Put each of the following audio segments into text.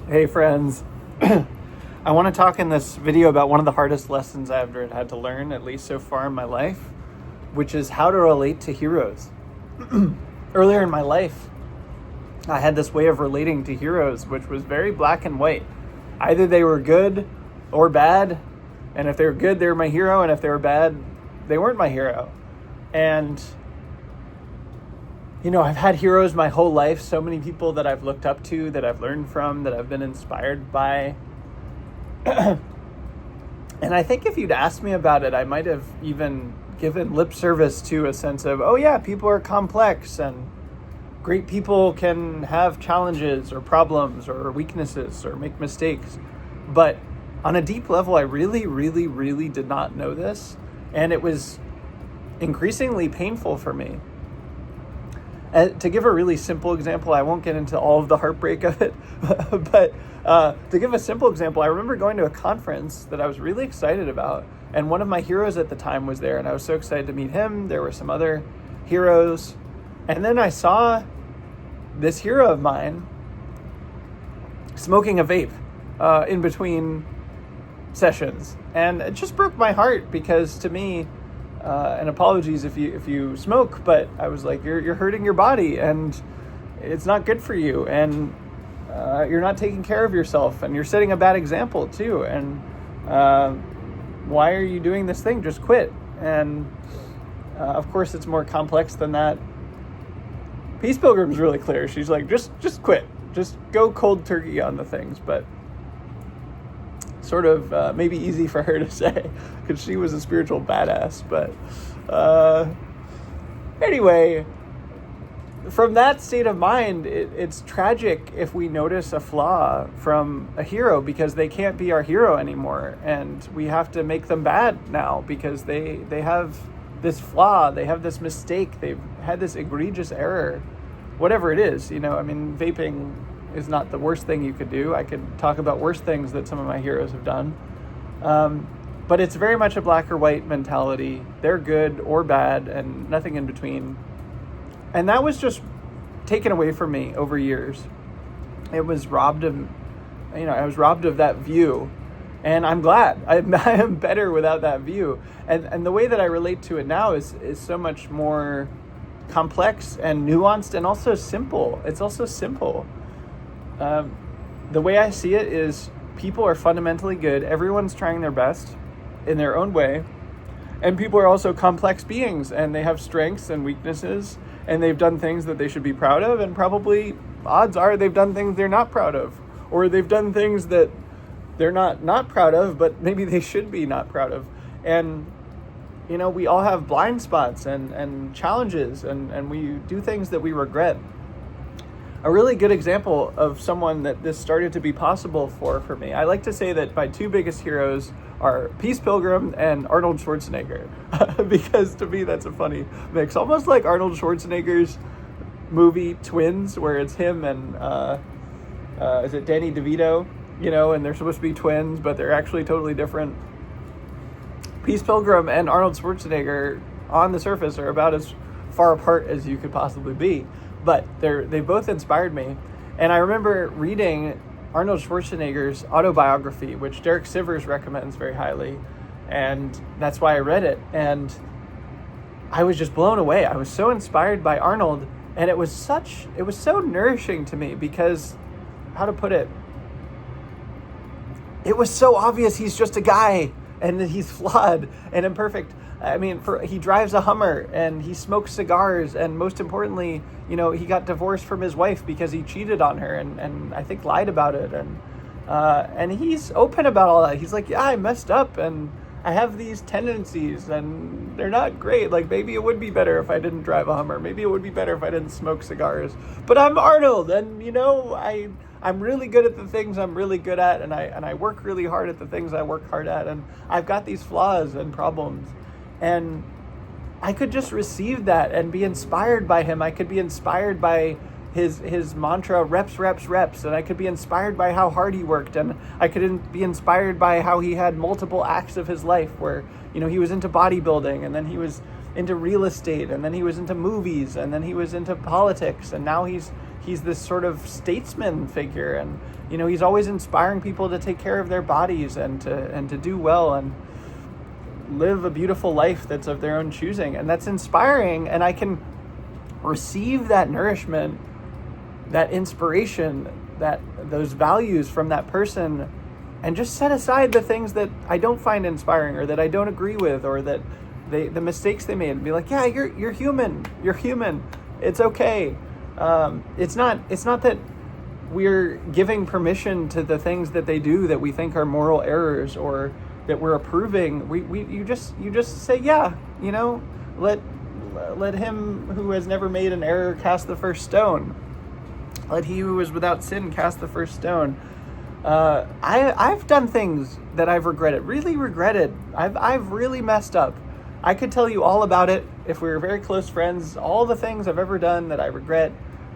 Hey friends, I want to talk in this video about one of the hardest lessons I've ever had to learn, at least so far in my life, which is how to relate to heroes. Earlier in my life, I had this way of relating to heroes, which was very black and white. Either they were good or bad, and if they were good, they were my hero, and if they were bad, they weren't my hero. And I've had heroes my whole life, so many people that I've looked up to, that I've learned from, that I've been inspired by. And I think if you'd asked me about it, I might have even given lip service to a sense of, oh yeah, people are complex and great people can have challenges or problems or weaknesses or make mistakes. But on a deep level, I really, really, really did not know this. And it was increasingly painful for me. To give a really simple example, I won't get into all of the heartbreak of it, but to give a simple example, I remember going to a conference that I was really excited about, and one of my heroes at the time was there, and I was so excited to meet him. There were some other heroes, and then I saw this hero of mine smoking a vape in between sessions, and it just broke my heart because to me, and apologies if you smoke, but I was like, you're hurting your body and it's not good for you, and you're not taking care of yourself, and you're setting a bad example too, and why are you doing this thing? Just quit. And of course it's more complex than that. Peace Pilgrim's really clear. She's like, just quit, just go cold turkey on the things, but sort of maybe easy for her to say because she was a spiritual badass. But anyway, from that state of mind, it's tragic if we notice a flaw from a hero because they can't be our hero anymore, and we have to make them bad now because they have this flaw, they have this mistake, they've had this egregious error, whatever it is. Vaping is not the worst thing you could do. I could talk about worse things that some of my heroes have done. But it's very much a black or white mentality. They're good or bad and nothing in between. And that was just taken away from me over years. It was robbed of, I was robbed of that view. And I'm glad. I am better without that view. And the way that I relate to it now is so much more complex and nuanced and also simple. It's also simple. The way I see it is people are fundamentally good. Everyone's trying their best in their own way. And people are also complex beings, and they have strengths and weaknesses, and they've done things that they should be proud of, and probably odds are they've done things they're not proud of, or they've done things that they're not proud of, but maybe they should be not proud of. And we all have blind spots and challenges, and we do things that we regret. A really good example of someone that this started to be possible for me, I like to say that my two biggest heroes are Peace Pilgrim and Arnold Schwarzenegger, because to me that's a funny mix, almost like Arnold Schwarzenegger's movie Twins, where it's him and is it Danny DeVito, and they're supposed to be twins, but they're actually totally different. Peace Pilgrim and Arnold Schwarzenegger on the surface are about as far apart as you could possibly be. But they both inspired me. And I remember reading Arnold Schwarzenegger's autobiography, which Derek Sivers recommends very highly. And that's why I read it. And I was just blown away. I was so inspired by Arnold. And it was so nourishing to me because, how to put it? It was so obvious he's just a guy and that he's flawed and imperfect. He drives a Hummer and he smokes cigars, and most importantly, he got divorced from his wife because he cheated on her and I think lied about it, and he's open about all that. He's like, yeah, I messed up and I have these tendencies and they're not great. Like, maybe it would be better if I didn't drive a Hummer. Maybe it would be better if I didn't smoke cigars. But I'm Arnold, and I'm really good at the things I'm really good at, and I work really hard at the things I work hard at, and I've got these flaws and problems. And I could just receive that and be inspired by him. I could be inspired by his mantra, reps, reps, reps. And I could be inspired by how hard he worked. And I could be inspired by how he had multiple acts of his life where, he was into bodybuilding, and then he was into real estate, and then he was into movies, and then he was into politics, and now he's he's this sort of statesman figure, and he's always inspiring people to take care of their bodies and to do well and live a beautiful life that's of their own choosing. And that's inspiring, and I can receive that nourishment, that inspiration, those values from that person, and just set aside the things that I don't find inspiring or that I don't agree with, or that the mistakes they made, and be like, yeah, you're human. It's okay. It's not that we're giving permission to the things that they do that we think are moral errors or that we're approving. You just say, yeah, let him who has never made an error cast the first stone. Let he who is without sin cast the first stone. I've done things that I've really regretted. I've really messed up. I could tell you all about it if we were very close friends, all the things I've ever done that I regret,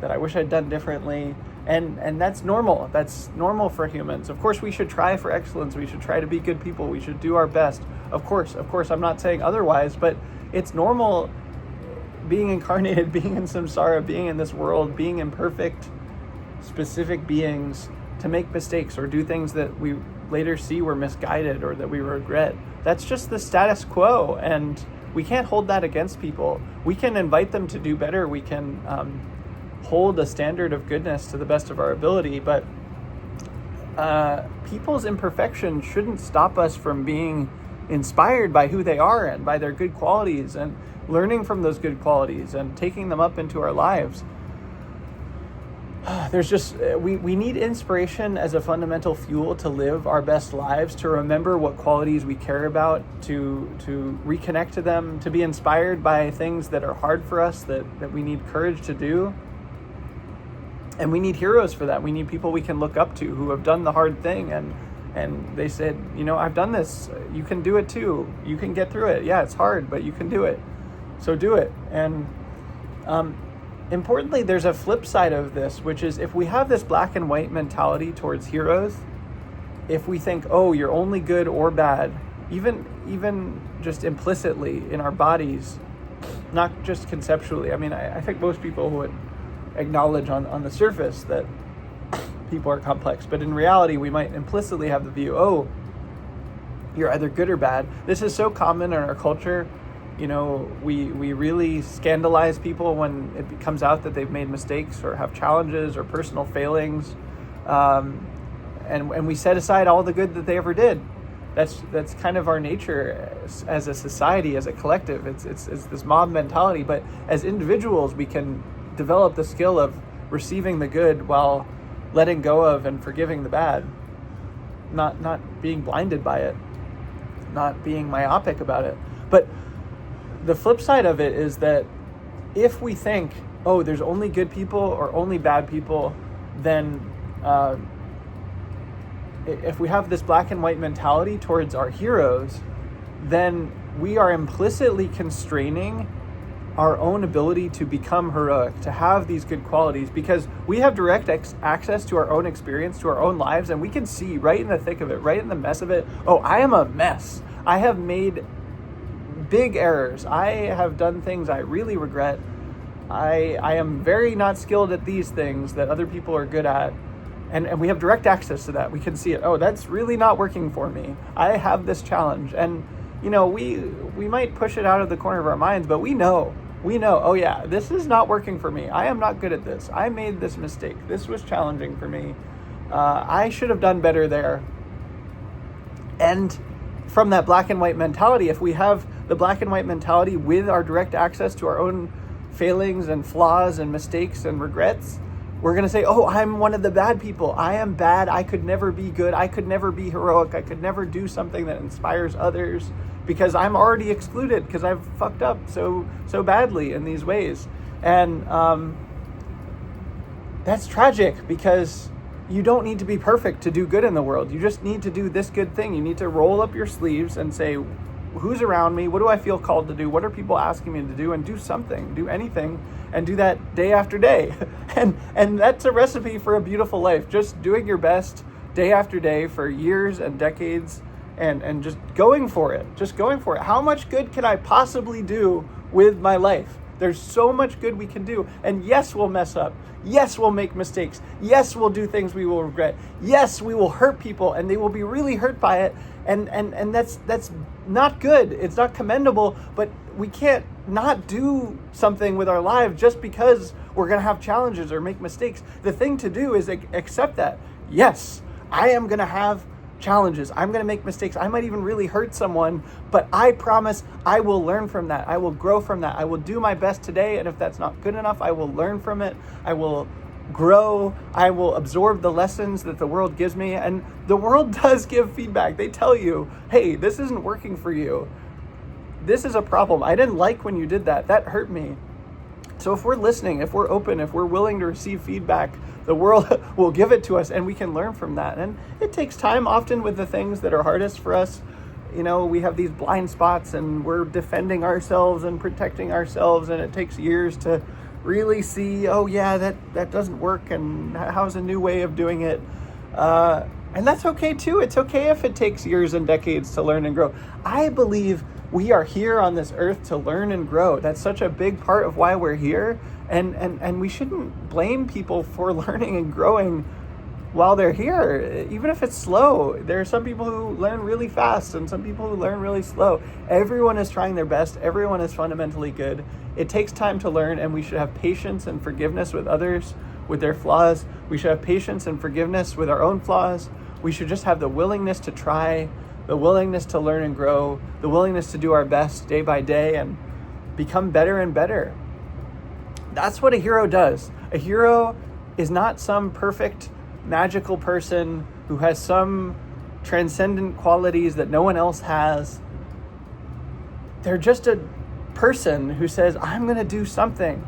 that I wish I'd done differently. And that's normal. That's normal for humans. Of course, we should try for excellence. We should try to be good people. We should do our best. Of course, I'm not saying otherwise, but it's normal being incarnated, being in samsara, being in this world, being imperfect, specific beings, to make mistakes or do things that we later see were misguided or that we regret. That's just the status quo, and we can't hold that against people. We can invite them to do better. We can hold a standard of goodness to the best of our ability, but people's imperfection shouldn't stop us from being inspired by who they are and by their good qualities, and learning from those good qualities and taking them up into our lives. There's just, we need inspiration as a fundamental fuel to live our best lives, to remember what qualities we care about, to reconnect to them, to be inspired by things that are hard for us, that we need courage to do. And we need heroes for that. We need people we can look up to who have done the hard thing, and they said, I've done this. You can do it too. You can get through it. Yeah, it's hard, but you can do it. So do it. And importantly, there's a flip side of this, which is if we have this black and white mentality towards heroes, if we think, oh, you're only good or bad, even just implicitly in our bodies, not just conceptually. I mean, I think most people would acknowledge on the surface that people are complex, but in reality, we might implicitly have the view, oh, you're either good or bad. This is so common in our culture. We really scandalize people when it comes out that they've made mistakes or have challenges or personal failings, and we set aside all the good that they ever did. That's kind of our nature as a society, as a collective. It's this mob mentality. But as individuals, we can develop the skill of receiving the good while letting go of and forgiving the bad, not being blinded by it, not being myopic about it. But the flip side of it is that if we think, oh, there's only good people or only bad people, then if we have this black and white mentality towards our heroes, then we are implicitly constraining our own ability to become heroic, to have these good qualities, because we have direct access to our own experience, to our own lives, and we can see right in the thick of it, right in the mess of it, oh, I am a mess. I have made big errors. I have done things I really regret. I am very not skilled at these things that other people are good at. And we have direct access to that. We can see it. Oh, that's really not working for me. I have this challenge. And, we might push it out of the corner of our minds, but we know, oh yeah, this is not working for me. I am not good at this. I made this mistake. This was challenging for me. I should have done better there. And from that black and white mentality, if we have the black and white mentality with our direct access to our own failings and flaws and mistakes and regrets, we're going to say, oh, I'm one of the bad people. I am bad. I could never be good. I could never be heroic. I could never do something that inspires others because I'm already excluded because I've fucked up so badly in these ways. And that's tragic, because you don't need to be perfect to do good in the world. You just need to do this good thing. You need to roll up your sleeves and say, who's around me? What do I feel called to do? What are people asking me to do? And do something, do anything, and do that day after day. And that's a recipe for a beautiful life. Just doing your best day after day for years and decades, and just going for it. Just going for it. How much good can I possibly do with my life? There's so much good we can do. And yes, we'll mess up. Yes, we'll make mistakes. Yes, we'll do things we will regret. Yes, we will hurt people and they will be really hurt by it. And that's not good. It's not commendable, but we can't not do something with our lives just because we're going to have challenges or make mistakes. The thing to do is accept that. Yes, I am going to have challenges. I'm going to make mistakes. I might even really hurt someone, but I promise I will learn from that. I will grow from that. I will do my best today. And if that's not good enough, I will learn from it. I will grow. I will absorb the lessons that the world gives me. And the world does give feedback. They tell you, hey, this isn't working for you. This is a problem. I didn't like when you did that. That hurt me. So if we're listening, if we're open, if we're willing to receive feedback, the world will give it to us and we can learn from that. And it takes time often with the things that are hardest for us. You know, we have these blind spots and we're defending ourselves and protecting ourselves, and it takes years to really see, oh yeah, that doesn't work, and how's a new way of doing it. And that's okay too. It's okay if it takes years and decades to learn and grow. I believe we are here on this earth to learn and grow. That's such a big part of why we're here. And we shouldn't blame people for learning and growing while they're here, even if it's slow. There are some people who learn really fast and some people who learn really slow. Everyone is trying their best. Everyone is fundamentally good. It takes time to learn, and we should have patience and forgiveness with others, with their flaws. We should have patience and forgiveness with our own flaws. We should just have the willingness to try, the willingness to learn and grow, the willingness to do our best day by day and become better and better. That's what a hero does. A hero is not some perfect, magical person who has some transcendent qualities that no one else has. They're just a person who says, I'm going to do something.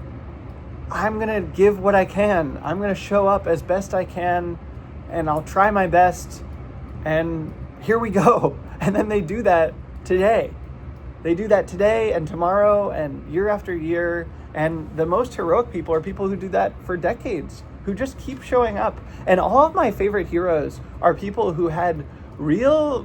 I'm going to give what I can. I'm going to show up as best I can, and I'll try my best. And here we go. And then they do that today. They do that today and tomorrow and year after year. And the most heroic people are people who do that for decades, who just keep showing up. And all of my favorite heroes are people who had real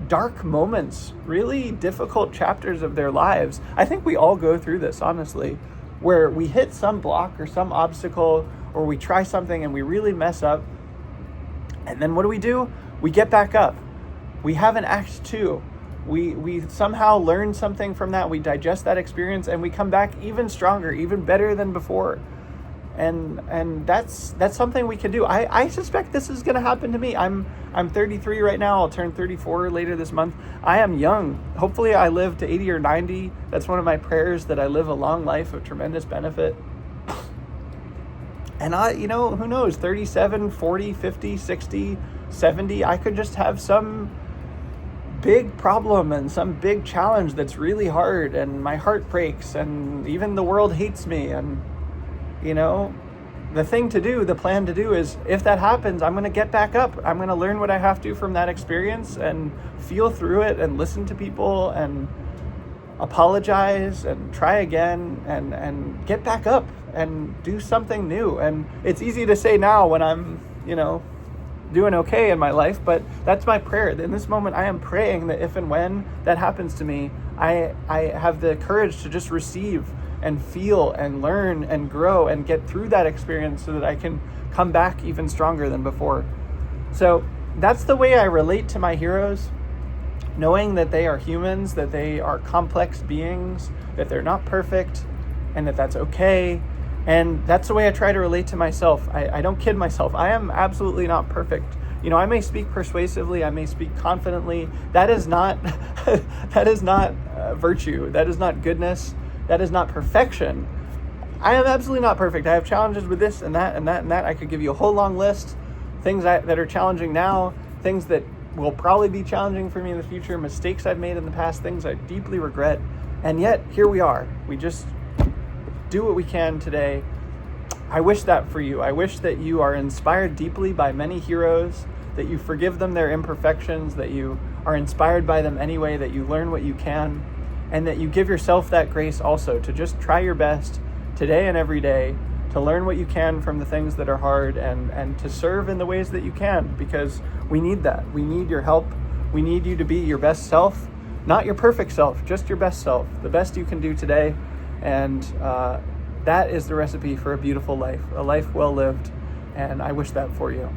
dark moments, really difficult chapters of their lives. I think we all go through this, honestly, where we hit some block or some obstacle, or we try something and we really mess up. And then what do? We get back up. We have an act 2. We somehow learn something from that. We digest that experience and we come back even stronger, even better than before. And that's something we can do. I suspect this is going to happen to me. I'm 33 right now. I'll turn 34 later this month. I am young. Hopefully I live to 80 or 90. That's one of my prayers, that I live a long life of tremendous benefit. And who knows, 37, 40, 50, 60, 70, I could just have some big problem and some big challenge that's really hard, and my heart breaks, and even the world hates me. And the plan to do is, if that happens, I'm going to get back up. I'm going to learn what I have to from that experience and feel through it and listen to people and apologize and try again and get back up and do something new. And it's easy to say now when I'm, doing okay in my life, but that's my prayer. In this moment, I am praying that if and when that happens to me, I have the courage to just receive and feel and learn and grow and get through that experience so that I can come back even stronger than before. So that's the way I relate to my heroes, knowing that they are humans, that they are complex beings, that they're not perfect, and that that's okay. And that's the way I try to relate to myself. I don't kid myself. I am absolutely not perfect. I may speak persuasively. I may speak confidently. That is not virtue. That is not goodness. That is not perfection. I am absolutely not perfect. I have challenges with this and that and that and that. I could give you a whole long list. Things that are challenging now. Things that will probably be challenging for me in the future. Mistakes I've made in the past. Things I deeply regret. And yet, here we are. We just do what we can today. I wish that for you. I wish that you are inspired deeply by many heroes, that you forgive them their imperfections, that you are inspired by them anyway, that you learn what you can, and that you give yourself that grace also to just try your best today and every day to learn what you can from the things that are hard and to serve in the ways that you can, because we need that. We need your help. We need you to be your best self, not your perfect self, just your best self, the best you can do today. And that is the recipe for a beautiful life, a life well lived. And I wish that for you.